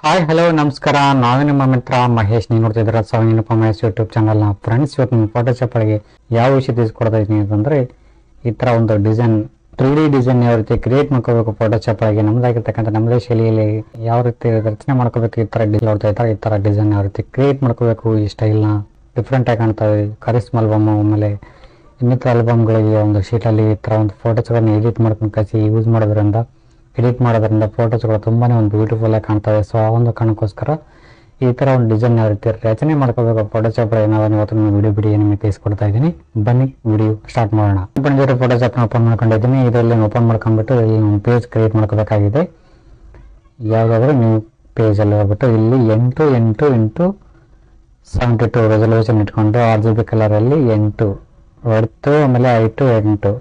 Hi hello ನಮಸ್ಕಾರ. ನಾನು ನಿಮ್ಮ ಮಿತ್ರ ಮಹೇಶ್. ನೀವು ನೋಡ್ತಿದ್ದೀರ SAVI ಮಹೇಶ್ ಯೂಟ್ಯೂಬ್ ಚಾನಲ್ನ. ಫ್ರೆಂಡ್ಸ್, ಇವತ್ತು ನಿಮ್ಮ ಫೋಟೋಶಾಪ್ ಒಳಗೆ ಯಾವ ವಿಷಯ ತಿಳಿಸ್ಕೊಡ್ತಾ ಇದ್ದೀನಿ ಅಂತಂದರೆ, ಈ ಥರ ಒಂದು ಡಿಸೈನ್ 3D ಡಿಸೈನ್ ಯಾವ ರೀತಿ ಕ್ರಿಯೇಟ್ ಮಾಡ್ಕೋಬೇಕು ಫೋಟೋಶಾಪ್ ಒಳಗೆ, ನಮ್ಮದಾಗಿರ್ತಕ್ಕಂಥ ನಮ್ಮದೇ ಶೈಲಿಯಲ್ಲಿ ಯಾವ ರೀತಿ ರಚನೆ ಮಾಡ್ಕೋಬೇಕು, ಈ ಥರ ನೋಡ್ತಾ ಇದ್ದಾರೆ. ಈ ಥರ ಡಿಸೈನ್ ಯಾವ ರೀತಿ ಕ್ರಿಯೇಟ್ ಮಾಡ್ಕೋಬೇಕು, ಈ ಸ್ಟೈಲ್ನ ಡಿಫ್ರೆಂಟಾಗಿ ಕಾಣ್ತವೆ. ಕರಿಸ್ಮ ಆಲ್ಬಮ್ ಆಮೇಲೆ ಇನ್ನಿತರ ಆಲ್ಬಮ್ಗಳಿಗೆ ಒಂದು ಶೀಟಲ್ಲಿ ಈ ಥರ ಒಂದು ಫೋಟೋಸ್ಗಳನ್ನು ಎಡಿಟ್ ಮಾಡ್ಕೊಂಡು ಕಳಿಸಿ ಯೂಸ್ ಮಾಡೋದ್ರಿಂದ ಫೋಟೋಸ್ಗಳು ತುಂಬಾ ಒಂದು ಬ್ಯೂಟಿಫುಲ್ ಆಗಿ ಕಾಣ್ತವೆ. ಸೊ ಆ ಒಂದು ಕಾರಣಕ್ಕೋಸ್ಕರ ಈ ಥರ ಒಂದು ಡಿಸೈನ್ ಯಾವ ರೀತಿ ರಚನೆ ಮಾಡ್ಕೋಬೇಕು ಫೋಟೋಶಾಪ್ ಏನಾದ್ರು ಇವತ್ತು ವಿಡಿಯೋ ನಿಮಗೆ ತಿಳಿಸ್ಕೊಡ್ತಾ ಇದ್ದೀನಿ. ಬನ್ನಿ ವಿಡಿಯೋ ಸ್ಟಾರ್ಟ್ ಮಾಡೋಣ. ಬಂದಿರೋ ಫೋಟೋಶಾಪ್ನ ಓಪನ್ ಮಾಡ್ಕೊಂಡಿದ್ದೀನಿ. ಇದರಲ್ಲಿ ಓಪನ್ ಮಾಡ್ಕೊಂಡ್ಬಿಟ್ಟು ಇಲ್ಲಿ ಒಂದು ಪೇಜ್ ಕ್ರಿಯೇಟ್ ಮಾಡ್ಕೋಬೇಕಾಗಿದೆ. ಯಾವುದಾದ್ರೂ ನೀವು ಪೇಜಲ್ಲಿ ಹೋಗ್ಬಿಟ್ಟು ಇಲ್ಲಿ 8x8x72 ರೆಸಲ್ಯೂಷನ್ ಇಟ್ಕೊಂಡು RGB ಕಲರಲ್ಲಿ 8 ಹೊಡ್ತು, ಆಮೇಲೆ 8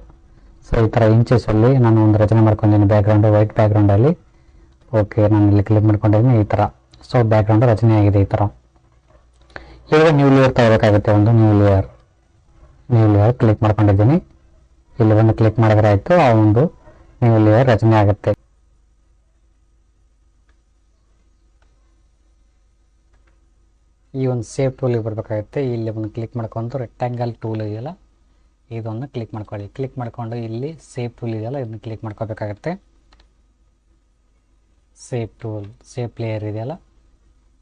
ಸೊ ಈ ಥರ ಇಂಚಸಲ್ಲಿ ನಾನು ಒಂದು ರಚನೆ ಮಾಡ್ಕೊಂಡಿದ್ದೀನಿ. Background white ಬ್ಯಾಕ್ಗ್ರೌಂಡಲ್ಲಿ. ಓಕೆ, ನಾನು ಇಲ್ಲಿ ಕ್ಲಿಕ್ ಮಾಡ್ಕೊಂಡಿದ್ದೀನಿ. ಈ ಥರ ಸೊ ಬ್ಯಾಕ್ಗ್ರೌಂಡ್ ರಚನೆ ಆಗಿದೆ. ಈ ಥರ ಇವಾಗ ನ್ಯೂ ಲೇಯರ್ ತಗೋಬೇಕಾಗುತ್ತೆ. ಒಂದು ನ್ಯೂ ಲೇಯರ್ ಕ್ಲಿಕ್ ಮಾಡ್ಕೊಂಡಿದ್ದೀನಿ. ಇಲ್ಲಿ ಒಂದು ಕ್ಲಿಕ್ ಮಾಡಿದ್ರೆ ಆಯಿತು, ಆ ಒಂದು ನ್ಯೂ ಲೇಯರ್ ರಚನೆ ಆಗುತ್ತೆ. ಈ ಒಂದು ಸೇವ್ ಟೂಲಿಗೆ ಬರಬೇಕಾಗುತ್ತೆ. ಇಲ್ಲಿ ಒಂದು ಕ್ಲಿಕ್ ಮಾಡ್ಕೊಂಡು ರೆಕ್ಟ್ಯಾಂಗಲ್ ಟೂಲ್ ಇದೆಯಲ್ಲ, ಇದೊಂದು ಕ್ಲಿಕ್ ಮಾಡ್ಕೊಳ್ಳಿ. ಕ್ಲಿಕ್ ಮಾಡ್ಕೊಂಡು ಇಲ್ಲಿ ಸೇವ್ ಟೂಲ್ ಇದೆಯಲ್ಲ, ಇದನ್ನ ಕ್ಲಿಕ್ ಮಾಡ್ಕೋಬೇಕಾಗತ್ತೆ. ಸೇವ್ ಪ್ಲೇಯರ್ ಇದೆಯಲ್ಲ,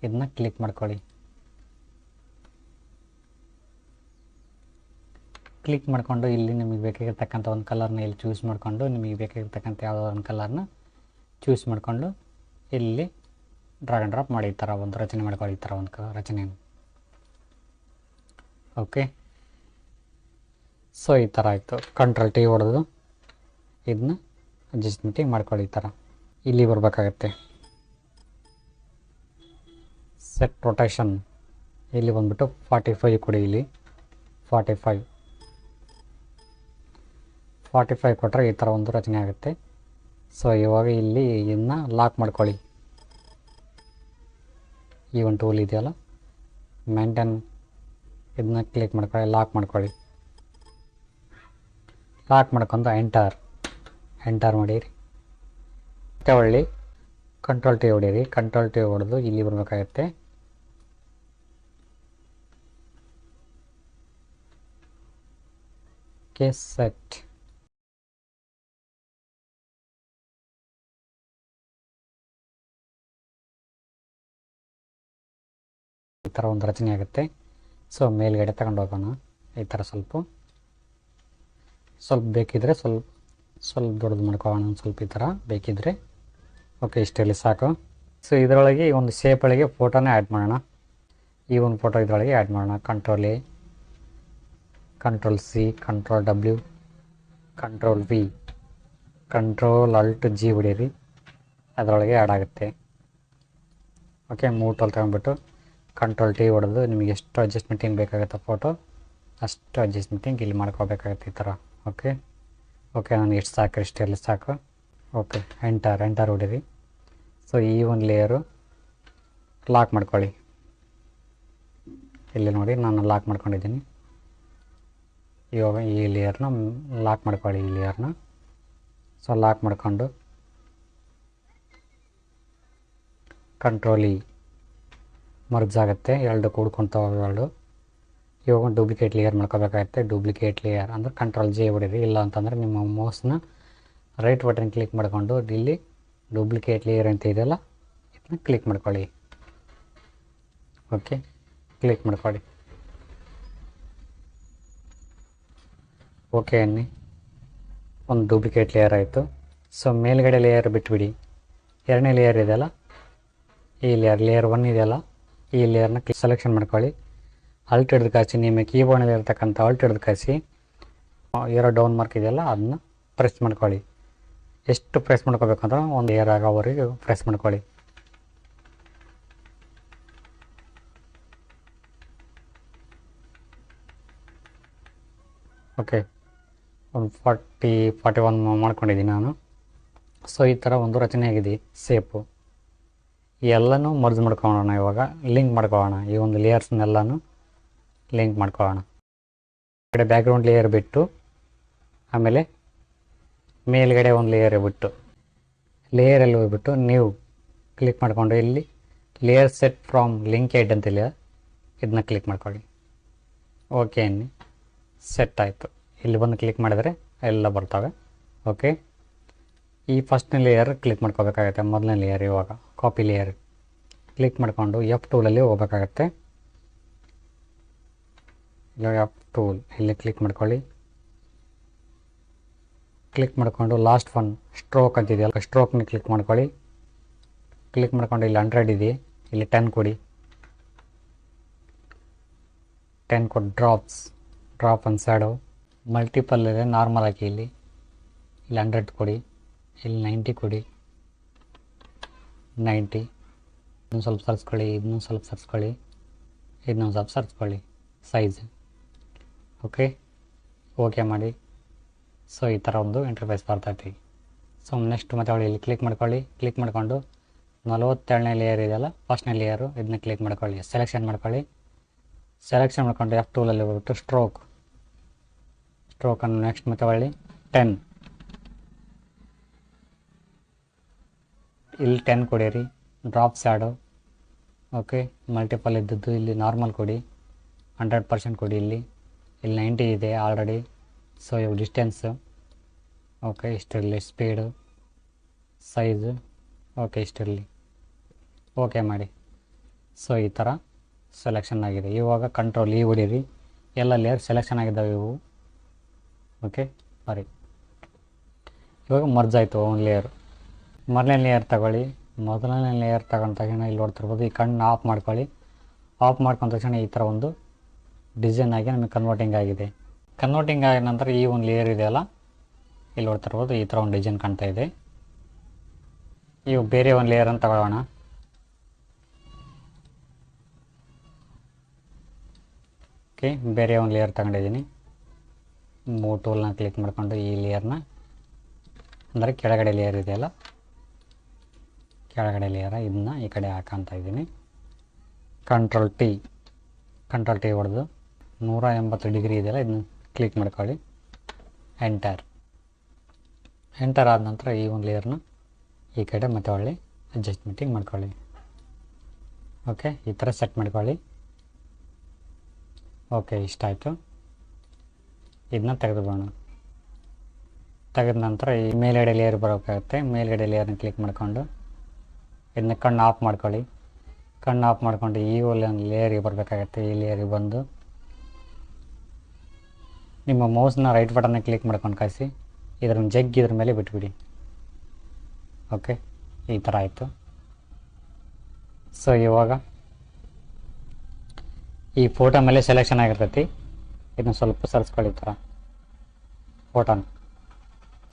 ಇದನ್ನ ಕ್ಲಿಕ್ ಮಾಡ್ಕೊಳ್ಳಿ. ಕ್ಲಿಕ್ ಮಾಡ್ಕೊಂಡು ಇಲ್ಲಿ ನಿಮಗೆ ಬೇಕಾಗಿರ್ತಕ್ಕಂಥ ಒಂದು ಕಲರ್ನ ಇಲ್ಲಿ ಚೂಸ್ ಮಾಡಿಕೊಂಡು, ನಿಮಗೆ ಬೇಕಾಗಿರ್ತಕ್ಕಂಥ ಯಾವುದೋ ಒಂದು ಕಲರ್ನ ಚೂಸ್ ಮಾಡಿಕೊಂಡು ಇಲ್ಲಿ ಡ್ರಾಗ್ ಆ್ಯಂಡ್ ಡ್ರಾಪ್ ಮಾಡಿ ಈ ಥರ ಒಂದು ರಚನೆ ಮಾಡ್ಕೊಳ್ಳಿ. ಈ ಥರ ಒಂದು ರಚನೆಯನ್ನು. ಓಕೆ, ಸೊ ಈ ಥರ ಆಯಿತು. Ctrl+T ಹೊಡೆದು ಇದನ್ನ ಅಡ್ಜಸ್ಟ್ಮೆಂಟಿಂಗ್ ಮಾಡ್ಕೊಳ್ಳಿ. ಈ ಥರ ಇಲ್ಲಿ ಬರಬೇಕಾಗತ್ತೆ. ಸೆಟ್ ರೊಟೇಷನ್ ಇಲ್ಲಿ ಬಂದ್ಬಿಟ್ಟು 45 ಕೊಡಿ. ಇಲ್ಲಿ 45 ಕೊಟ್ಟರೆ ಈ ಥರ ಒಂದು ರಚನೆ ಆಗುತ್ತೆ. ಸೊ ಇವಾಗ ಇಲ್ಲಿ ಇದನ್ನ ಲಾಕ್ ಮಾಡ್ಕೊಳ್ಳಿ. ಈ ಒಂದು ಟೂಲ್ ಇದೆಯಲ್ಲ, ಮೇಂಟೈನ್, ಇದನ್ನ ಕ್ಲಿಕ್ ಮಾಡ್ಕೊಳ್ಳಿ, ಲಾಕ್ ಮಾಡ್ಕೊಳ್ಳಿ. ಲಾಕ್ ಮಾಡ್ಕೊಂಡು ಎಂಟರ್ ಮಾಡಿರಿ. ಹೊಳ್ಳಿ Ctrl+T ಹೊಡೀರಿ. Ctrl+T ಹೊಡೆದು ಇಲ್ಲಿ ಬರಬೇಕಾಗತ್ತೆ. Okay, set. ಈ ಥರ ಒಂದು ರಚನೆ ಆಗುತ್ತೆ. ಸೊ ಮೇಲ್ಗಡೆ ತಗೊಂಡು ಹೋಗೋಣ. ಈ ಥರ ಸ್ವಲ್ಪ ಬೇಕಿದ್ರೆ ಸ್ವಲ್ಪ ದೊಡ್ಡದು ಮಾಡ್ಕೊಳ್ಳೋಣ. ಒಂದು ಸ್ವಲ್ಪ ಈ ಥರ ಬೇಕಿದ್ರೆ. ಓಕೆ, ಇಷ್ಟೆಲ್ಲಿ ಸಾಕು. ಸೊ ಇದರೊಳಗೆ ಈ ಒಂದು ಶೇಪ್ ಒಳಗೆ ಫೋಟೋನೇ ಆ್ಯಡ್ ಮಾಡೋಣ. ಈ ಒಂದು ಫೋಟೋ ಇದರೊಳಗೆ ಆ್ಯಡ್ ಮಾಡೋಣ. Ctrl+A, Ctrl+C, Ctrl+W, Ctrl+V, Ctrl+Alt+G ಹೊಡೀರಿ. ಅದರೊಳಗೆ ಆ್ಯಡ್ ಆಗುತ್ತೆ. ಓಕೆ, ಮೂವ್ ಟೂಲ್ ತಗೊಂಡ್ಬಿಟ್ಟು Ctrl+T ಹೊಡೆದು ನಿಮಗೆ ಎಷ್ಟು ಅಡ್ಜಸ್ಟ್ಮೆಂಟಿಂಗ್ ಬೇಕಾಗುತ್ತೆ ಫೋಟೋ ಅಷ್ಟು ಅಡ್ಜಸ್ಟ್ಮೆಂಟಿಂಗ್ ಇಲ್ಲಿ ಮಾಡ್ಕೋಬೇಕಾಗುತ್ತೆ. ಈ ಥರ. ಓಕೆ, ನನಗೆ ಎಷ್ಟು ಸಾಕು, ಇಷ್ಟೆಲ್ಲ ಸಾಕು. Okay, enter ಹೊಡೀರಿ. ಸೊ ಈ ಒಂದು ಲೇಯರು ಲಾಕ್ ಮಾಡ್ಕೊಳ್ಳಿ. ಇಲ್ಲಿ ನೋಡಿ, ನಾನು ಲಾಕ್ ಮಾಡ್ಕೊಂಡಿದ್ದೀನಿ. ಇವಾಗ ಈ ಲೇಯರ್ನ ಲಾಕ್ ಮಾಡ್ಕೊಳ್ಳಿ. ಈ ಲೇಯರ್ನ ಸೊ ಲಾಕ್ ಮಾಡ್ಕೊಂಡು Ctrl+E ಮರ್ಜ್ ಆಗುತ್ತೆ. ಎರಡು ಕೂಡ್ಕೊತಾವೆ ಎರಡು. ಇವಾಗ ಒಂದು ಡೂಪ್ಲಿಕೇಟ್ ಲೇಯರ್ ಮಾಡ್ಕೋಬೇಕಾಗುತ್ತೆ. ಡೂಪ್ಲಿಕೇಟ್ ಲೇಯರ್ ಅಂದರೆ Ctrl+J ಹೊಡೀರಿ. ಇಲ್ಲ ಅಂತಂದರೆ ನಿಮ್ಮ ಮೌಸ್ನ ರೈಟ್ ಬಟನ್ ಕ್ಲಿಕ್ ಮಾಡಿಕೊಂಡು ಇಲ್ಲಿ ಡೂಪ್ಲಿಕೇಟ್ ಲೇಯರ್ ಅಂತ ಇದೆಯಲ್ಲ, ಇದನ್ನ ಕ್ಲಿಕ್ ಮಾಡ್ಕೊಳ್ಳಿ. ಓಕೆ, ಕ್ಲಿಕ್ ಮಾಡ್ಕೊಳ್ಳಿ. ಓಕೆ ಅನ್ನಿ, ಒಂದು ಡೂಪ್ಲಿಕೇಟ್ ಲೇಯರ್ ಆಯಿತು. ಸೊ ಮೇಲ್ಗಡೆ ಲೇಯರ್ ಬಿಟ್ಬಿಡಿ. ಎರಡನೇ ಲೇಯರ್ ಇದೆಯಲ್ಲ, ಈ ಲೇಯರ್ 1 ಇದೆಯಲ್ಲ, ಈ ಲೇಯರ್ನ ಸೆಲೆಕ್ಷನ್ ಮಾಡ್ಕೊಳ್ಳಿ. ಅಲ್ಟ್ ಹಿಡಿದು ಕಾಯಿಸಿ. ನಿಮ್ಮ ಕೀಬೋರ್ಡಲ್ಲಿ ಇರತಕ್ಕಂಥ ಅಲ್ಟ್ ಹಿಡಿದು ಕಾಯಿಸಿ ಏರೋ ಡೌನ್ ಮಾರ್ಕ್ ಇದೆಯಲ್ಲ, ಅದನ್ನ ಪ್ರೆಸ್ ಮಾಡ್ಕೊಳ್ಳಿ. ಎಷ್ಟು ಪ್ರೆಸ್ ಮಾಡ್ಕೋಬೇಕಂದ್ರೆ ಒಂದು ಲೇಯರ್ ಆಗೋವರೆಗೆ ಪ್ರೆಸ್ ಮಾಡ್ಕೊಳ್ಳಿ. ಓಕೆ, ಒಂದು 41 ಮಾಡ್ಕೊಂಡಿದ್ದೀನಿ ನಾನು. ಸೊ ಈ ಥರ ಒಂದು ರಚನೆ ಆಗಿದೆ ಸೇಪು. ಎಲ್ಲನೂ ಮರ್ಜ್ ಮಾಡ್ಕೊಳ್ಳೋಣ. ಇವಾಗ ಲಿಂಕ್ ಮಾಡ್ಕೊಳ್ಳೋಣ. ಈ ಒಂದು ಲೇಯರ್ಸ್ನೆಲ್ಲನೂ ಲಿಂಕ್ ಮಾಡ್ಕೊಳ್ಳೋಣ. ಕಡೆ ಬ್ಯಾಕ್ಗ್ರೌಂಡ್ ಲೇಯರ್ ಬಿಟ್ಟು, ಆಮೇಲೆ ಮೇಲ್ಗಡೆ ಒಂದು ಲೇಯರ್ ಬಿಟ್ಟು ಲೇಯರಲ್ಲಿ ಹೋಗ್ಬಿಟ್ಟು ನೀವು ಕ್ಲಿಕ್ ಮಾಡಿಕೊಂಡು ಇಲ್ಲಿ layer set from link Ed ಅಂತಿಲ್ಲ, ಇದನ್ನ ಕ್ಲಿಕ್ ಮಾಡ್ಕೊಳ್ಳಿ. ಓಕೆ ಅನ್ನಿ, ಸೆಟ್ ಆಯಿತು. ಇಲ್ಲಿ ಬಂದು ಕ್ಲಿಕ್ ಮಾಡಿದರೆ ಎಲ್ಲ ಬರ್ತವೆ. ಓಕೆ, ಈ ಫಸ್ಟ್ನೇ ಲೇಯರ್ ಕ್ಲಿಕ್ ಮಾಡ್ಕೋಬೇಕಾಗತ್ತೆ. ಮೊದಲನೇ ಲೇಯರ್ ಇವಾಗ ಕಾಪಿ ಲೇಯರ್ ಕ್ಲಿಕ್ ಮಾಡಿಕೊಂಡು F2 ಹೋಗ್ಬೇಕಾಗತ್ತೆ. ಇವಾಗ F2 ಇಲ್ಲಿ ಕ್ಲಿಕ್ ಮಾಡ್ಕೊಳ್ಳಿ. ಕ್ಲಿಕ್ ಮಾಡಿಕೊಂಡು ಲಾಸ್ಟ್ ಒನ್ ಸ್ಟ್ರೋಕ್ ಅಂತಿದೆಯಲ್ಲ, ಸ್ಟ್ರೋಕ್ನ ಕ್ಲಿಕ್ ಮಾಡ್ಕೊಳ್ಳಿ. ಕ್ಲಿಕ್ ಮಾಡ್ಕೊಂಡು ಇಲ್ಲಿ 100 ಇದೆ, ಇಲ್ಲಿ 10 ಕೊಡಿ. 10 ಕೊಟ್ಟು ಡ್ರಾಪ್ ಆನ್ ಸ್ಯಾಡೋ. ಮಲ್ಟಿಪಲ್ ಇದೆ, ನಾರ್ಮಲ್ ಹಾಕಿ. ಇಲ್ಲಿ 100 ಕೊಡಿ, ಇಲ್ಲಿ 90 ಕೊಡಿ. 90 ಇದನ್ನು ಸ್ವಲ್ಪ ಸರ್ಸ್ಕೊಳ್ಳಿ, ಇದನ್ನು ಸ್ವಲ್ಪ ಸರ್ಸ್ಕೊಳ್ಳಿ, ಇದನ್ನು ಸ್ವಲ್ಪ ಸರ್ಸ್ಕೊಳ್ಳಿ ಸೈಜ್. ಓಕೆ ಮಾಡಿ. ಸೊ ಈ ಥರ ಒಂದು ಇಂಟರ್ಫೇಸ್ ಬರ್ತೈತಿ. ಸೊ ನೆಕ್ಸ್ಟ್ ಮತ್ತೆ ಇಲ್ಲಿ ಕ್ಲಿಕ್ ಮಾಡ್ಕೊಳ್ಳಿ. ಕ್ಲಿಕ್ ಮಾಡಿಕೊಂಡು 47ನೇ ಲೇಯರ್ ಇದೆಯಲ್ಲ, ಫಸ್ಟ್ನೇ ಲೇಯರು, ಇದನ್ನ ಕ್ಲಿಕ್ ಮಾಡ್ಕೊಳ್ಳಿ. ಸೆಲೆಕ್ಷನ್ ಮಾಡ್ಕೊಳ್ಳಿ. ಸೆಲೆಕ್ಷನ್ ಮಾಡ್ಕೊಂಡು F2 ಹೋಗ್ಬಿಟ್ಟು ಸ್ಟ್ರೋಕನ್ನು ನೆಕ್ಸ್ಟ್ ಮತ್ತೆ 10 ಇಲ್ಲಿ 10 ಕೊಡಿರಿ. Drop shadow. ಓಕೆ, ಮಲ್ಟಿಪಲ್ ಇದ್ದದ್ದು ಇಲ್ಲಿ ನಾರ್ಮಲ್ ಕೊಡಿ. 100% ಕೊಡಿ. ಇಲ್ಲಿ 90 ಇದೆ ಆಲ್ರೆಡಿ. ಸೊ ಇವು ಡಿಸ್ಟೆನ್ಸು. ಓಕೆ, ಇಷ್ಟಿರಲಿ. Speed, size. ಓಕೆ, ಇಷ್ಟಿರಲಿ. ಓಕೆ ಮಾಡಿ. ಸೊ ಈ ಥರ ಸೆಲೆಕ್ಷನ್ ಆಗಿದೆ. ಇವಾಗ ಕಂಟ್ರೋಲ್ ಹೊಡೀರಿ. ಎಲ್ಲ ಲೇಯರ್ ಸೆಲೆಕ್ಷನ್ ಆಗಿದ್ದಾವೆ ಇವು. ಓಕೆ, ಸರಿ. ಇವಾಗ ಮರ್ಜ್ ಆಯಿತು ಒಂದು ಲೇಯರ್. ಮೊದಲನೇ ಲೇಯರ್ ತಗೊಳ್ಳಿ. ಮೊದಲನೇ ಲೇಯರ್ ತಗೊಂಡ ತಕ್ಷಣ ಇಲ್ಲಿ ನೋಡ್ತಿರ್ಬೋದು, ಈ ಕಣ್ಣು ಆಫ್ ಮಾಡ್ಕೊಳ್ಳಿ. ಆಫ್ ಮಾಡ್ಕೊಂಡ ತಕ್ಷಣ ಈ ಥರ ಒಂದು ಡಿಸೈನ್ ಆಗಿ ನಮಗೆ ಕನ್ವರ್ಟಿಂಗ್ ಆಗಿದೆ. ಕನ್ವರ್ಟಿಂಗ್ ಆದ ನಂತರ ಈ ಒಂದು ಲೇಯರ್ ಇದೆಯಲ್ಲ, ಇಲ್ಲಿ ನೋಡ್ತಿರ್ಬೋದು ಈ ಥರ ಒಂದು ಡಿಸೈನ್ ಕಾಣ್ತಾ ಇದೆ. ಇವು ಬೇರೆ ಒಂದು ಲೇಯರ್ ಅಂತ ತಗೊಳ್ಳೋಣ. ಓಕೆ, ಬೇರೆ ಒಂದು ಲೇಯರ್ ತಗೊಂಡಿದ್ದೀನಿ. ಮೂವ್ ಟೂಲ್ನ ಕ್ಲಿಕ್ ಮಾಡ್ಕೊಂಡು ಈ ಲೇಯರ್ನ, ಅಂದರೆ ಕೆಳಗಡೆ ಲೇಯರ್ ಇದೆಯಲ್ಲ, ಕೆಳಗಡೆ ಲೇಯರ ಇದನ್ನ ಈ ಕಡೆ ಹಾಕಂತ ಇದ್ದೀನಿ. ಕಂಟ್ರೋಲ್ ಟಿ ಹೊಡೆದು 180 ಡಿಗ್ರಿ ಇದೆಯಲ್ಲ, ಇದನ್ನ ಕ್ಲಿಕ್ ಮಾಡ್ಕೊಳ್ಳಿ. ಎಂಟರ್ ಆದ ನಂತರ ಈ ಒಂದು ಲೇಯರ್ನ ಈ ಕಡೆ ಮತ್ತೆ ಒಳ್ಳೆ ಅಡ್ಜಸ್ಟ್ಮೆಂಟಿಂಗ್ ಮಾಡ್ಕೊಳ್ಳಿ. ಓಕೆ, ಈ ಥರ ಸೆಟ್ ಮಾಡ್ಕೊಳ್ಳಿ. ಓಕೆ, ಇಷ್ಟ ಆಯಿತು. ಇದನ್ನ ತೆಗೆದುಬೋಣ. ತೆಗೆದ ನಂತರ ಈ ಮೇಲ್ಗಡೆ ಲೇಯರ್ ಬರೋಕ್ಕಾಗುತ್ತೆ. ಮೇಲ್ಗಡೆ ಲೇಯರ್ನ ಕ್ಲಿಕ್ ಮಾಡಿಕೊಂಡು ಇದನ್ನ ಕಣ್ಣು ಆಫ್ ಮಾಡ್ಕೊಳ್ಳಿ. ಕಣ್ಣು ಆಫ್ ಮಾಡ್ಕೊಂಡು ಈ ಒಂದು ಲೇಯರಿಗೆ ಬರಬೇಕಾಗತ್ತೆ. ಈ ಲೇಯರಿಗೆ ಬಂದು ನಿಮ್ಮ ಮೌಸ್ನ ರೈಟ್ ಬಟನ್ನ ಕ್ಲಿಕ್ ಮಾಡ್ಕೊಂಡು ಕಳಿಸಿ ಇದ್ರ ಇದ್ರ ಮೇಲೆ ಬಿಟ್ಬಿಡಿ. ಓಕೆ, ಈ ಥರ ಆಯಿತು. ಸೊ ಇವಾಗ ಈ ಫೋಟೋ ಮೇಲೆ ಸೆಲೆಕ್ಷನ್ ಆಗಿರ್ತೈತಿ. ಇದನ್ನ ಸ್ವಲ್ಪ ಸರಿಸ್ಕೊಳ್ಳಿ. ಈ ಥರ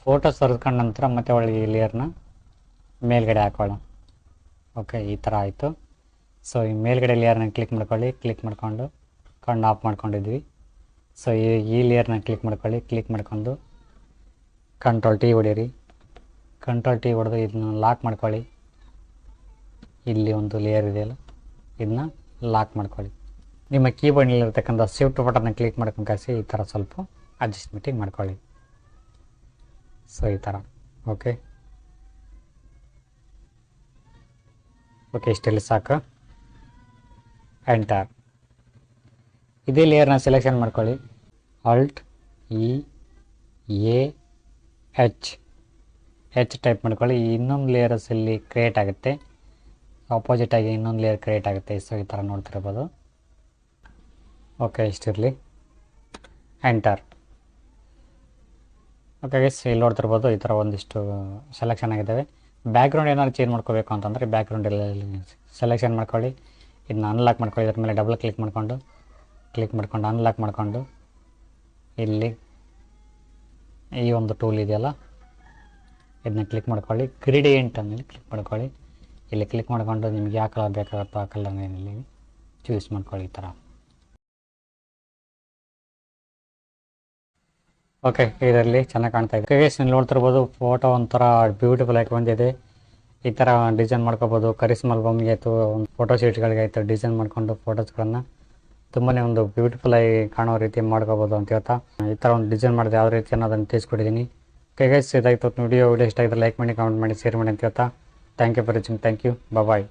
ಫೋಟೋ ಸರಿಸ್ಕೊಂಡ ನಂತರ ಮತ್ತೆ ಒಳಗೆ ಈ ಲೇಯರ್ನ ಮೇಲ್ಗಡೆ ಹಾಕೊಳ್ಳೋಣ. ಓಕೆ, ಈ ಥರ ಆಯಿತು. ಸೊ ಈ ಮೇಲ್ಗಡೆ ಲೇಯರ್ನ ಕ್ಲಿಕ್ ಮಾಡ್ಕೊಳ್ಳಿ. ಕ್ಲಿಕ್ ಮಾಡ್ಕೊಂಡು ಕಣ್ಣು ಆಫ್ ಮಾಡ್ಕೊಂಡಿದ್ವಿ. ಸೊ ಈ ಲೇಯರ್ನ ಕ್ಲಿಕ್ ಮಾಡ್ಕೊಳ್ಳಿ. ಕ್ಲಿಕ್ ಮಾಡ್ಕೊಂಡು ಕಂಟ್ರೋಲ್ ಟಿ ಹೊಡೀರಿ. ಕಂಟ್ರೋಲ್ ಟಿ ಹೊಡೆದು ಇದನ್ನ ಲಾಕ್ ಮಾಡ್ಕೊಳ್ಳಿ. ಇಲ್ಲಿ ಒಂದು ಲೇಯರ್ ಇದೆಯಲ್ಲ, ಇದನ್ನ ಲಾಕ್ ಮಾಡ್ಕೊಳ್ಳಿ. ನಿಮ್ಮ ಕೀಬೋರ್ಡ್ನಲ್ಲಿರ್ತಕ್ಕಂಥ ಶಿಫ್ಟ್ ಬಟನ್ನ ಕ್ಲಿಕ್ ಮಾಡ್ಕೊಂಡು ಕಳಿಸಿ ಈ ಥರ ಸ್ವಲ್ಪ ಅಡ್ಜಸ್ಟ್ಮೆಂಟಿಂಗ್ ಮಾಡ್ಕೊಳ್ಳಿ. ಸೊ ಈ ಥರ. ಓಕೆ, ಇಷ್ಟೆಲ್ಲಿ ಸಾಕು. ಎಂಟರ್. ಇದೇ ಲೇಯರ್ನ ಸೆಲೆಕ್ಷನ್ ಮಾಡ್ಕೊಳ್ಳಿ. ಆಲ್ಟ್ ಎಚ್ ಟೈಪ್ ಮಾಡ್ಕೊಳ್ಳಿ. ಇನ್ನೊಂದು ಲೇಯರ್ಸ್ ಇಲ್ಲಿ ಕ್ರಿಯೇಟ್ ಆಗುತ್ತೆ. ಆಪೋಸಿಟ್ ಆಗಿ ಇನ್ನೊಂದು ಲೇಯರ್ ಕ್ರಿಯೇಟ್ ಆಗುತ್ತೆ. ಸೊ ಈ ಥರ ನೋಡ್ತಿರ್ಬೋದು. ಓಕೆ, ಇಷ್ಟಿರಲಿ. ಎಂಟರ್. ಓಕೆ ಗೈಸ್, ಇಲ್ಲಿ ನೋಡ್ತಿರ್ಬೋದು ಈ ಥರ ಒಂದಿಷ್ಟು ಸೆಲೆಕ್ಷನ್ ಆಗಿದ್ದಾವೆ. ಬ್ಯಾಕ್ಗ್ರೌಂಡ್ ಏನಾದ್ರು ಚೇಂಜ್ ಮಾಡ್ಕೋಬೇಕು ಅಂತಂದರೆ ಬ್ಯಾಕ್ಗ್ರೌಂಡೆಲ್ಲ ಸೆಲೆಕ್ಷನ್ ಮಾಡ್ಕೊಳ್ಳಿ. ಇದನ್ನ ಅನ್ಲಾಕ್ ಮಾಡ್ಕೊಳ್ಳಿ. ಇದ್ರ ಮೇಲೆ ಡಬಲ್ ಕ್ಲಿಕ್ ಮಾಡ್ಕೊಂಡು ಅನ್ಲಾಕ್ ಮಾಡ್ಕೊಂಡು ಇಲ್ಲಿ ಈ ಒಂದು ಟೂಲ್ ಇದೆಯಲ್ಲ, ಇದನ್ನ ಕ್ಲಿಕ್ ಮಾಡ್ಕೊಳ್ಳಿ. ಗ್ರೇಡಿಯಂಟ್ ಆಮೇಲೆ ಕ್ಲಿಕ್ ಮಾಡ್ಕೊಳ್ಳಿ. ಇಲ್ಲಿ ಕ್ಲಿಕ್ ಮಾಡ್ಕೊಂಡು ನಿಮ್ಗೆ ಯಾವ ಕಲರ್ ಬೇಕಾಗುತ್ತೋ ಆ ಕಲರ್ನ ಇಲ್ಲಿ ಚೂಸ್ ಮಾಡ್ಕೊಳ್ಳಿ. ಈ ಥರ. ಓಕೆ, ಇದರಲ್ಲಿ ಚೆನ್ನಾಗಿ ಕಾಣ್ತಾ ಇದೆ. ಗೈಸ್, ನೀವು ನೋಡ್ತಿರ್ಬೋದು ಫೋಟೋ ಒಂಥರ ಬ್ಯೂಟಿಫುಲ್ ಆಗಿ ಬಂದಿದೆ. ಈ ಥರ ಡಿಸೈನ್ ಮಾಡ್ಕೋಬೋದು. ಕರಿಸ್ಮಾ ಆಲ್ಬಮ್ಗೆ ಆಯಿತು, ಒಂದು ಫೋಟೋ ಶೀಟ್ಗಳಿಗೆ ಆಯಿತು, ಡಿಸೈನ್ ಮಾಡಿಕೊಂಡು ಫೋಟೋಸ್ಗಳನ್ನು ತುಂಬಾ ಒಂದು ಬ್ಯೂಟಿಫುಲ್ ಆಗಿ ಕಾಣೋ ರೀತಿ ಮಾಡ್ಕೋಬೋದು ಅಂತ ಹೇಳ್ತಾ ಈ ಥರ ಒಂದು ಡಿಸೈನ್ ಮಾಡಿದೆ. ಯಾವ ರೀತಿ ಅನ್ನೋದನ್ನು ತಿಳಿಸ್ಕೊಟ್ಟಿದ್ದೀನಿ. ಓಕೆ ಗೈಸ್, ಇದಾಯಿತು ವಿಡಿಯೋ ಇಷ್ಟ ಆಗಿದ್ರೆ ಲೈಕ್ ಮಾಡಿ, ಕಮೆಂಟ್ ಮಾಡಿ, ಶೇರ್ ಮಾಡಿ ಅಂತ ಹೇಳ್ತಾ thank you for watching. Thank you. Bye.